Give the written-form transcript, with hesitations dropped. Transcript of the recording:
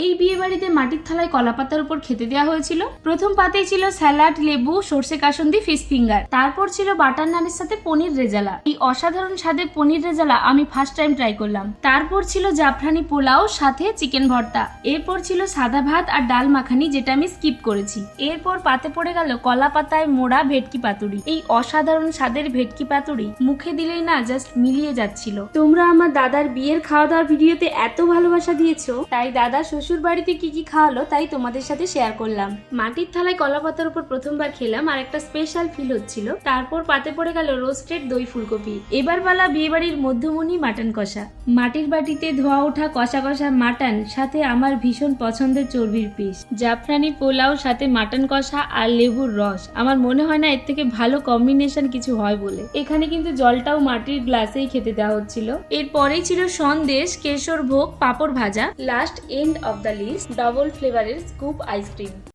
এই বিয়ে বাড়িতে মাটির থালায় কলা পাতার উপর খেতে দেওয়া হয়েছিল। প্রথম পাতেই ছিল স্যালাড, লেবু, সর্ষে কাসুন্দি, ফিশ ফিঙ্গার। তারপর ছিল বাটার নানের সাথে পনির রেজালা। এই অসাধারণ স্বাদের পনির রেজালা আমি ফার্স্ট টাইম ট্রাই করলাম। তারপর ছিল জাফরানি পোলাও সাথে চিকেন ভর্তা। এরপর ছিল সাদা ভাত আর ডাল মাখানি, যেটা আমি স্কিপ করেছি। এরপর পাতে পড়ে গেল কলা পাতায় মোড়া ভেটকি পাতুরি। এই অসাধারণ স্বাদের ভেটকি পাতুরি মুখে দিলেই না জাস্ট মিলিয়ে যাচ্ছিল। তোমরা আমার দাদার বিয়ের খাওয়া দাওয়ার ভিডিওতে এত ভালোবাসা দিয়েছো, তাই দাদা শ্বশুর বাড়িতে কি কি খাওয়ালো তাই তোমাদের সাথে শেয়ার করলাম। মাটির থালায় কলা পাতার উপর প্রথমবার খেলাম আর একটা স্পেশাল ফিল হচ্ছিল। তারপর পাতে পড়ে গেল রোস্টেড দই ফুলকপি। এবার পালা বিয়ে বাড়ির মধ্যমণি মাটন কষা। মাটির বাটিতে ধোয়া ওঠা কষা কষা মাটন, সাথে আমার ভীষণ পছন্দের চর্বির পিস। জাফরানি পোলাও সাথে মাটন কষা আর লেবুর রস। আমার মনে হয় না এর থেকে ভালো কম্বিনেশন কিছু হয় বলে। এখানে কিন্তু জলটাও মাটির গ্লাসেই খেতে দেওয়া হচ্ছিল। এরপরেই ছিল সন্দেশ, কেশর ভোগ, পাঁপড় ভাজা। Last end of the list, double ফ্লেভারের স্কুপ আইসক্রিম।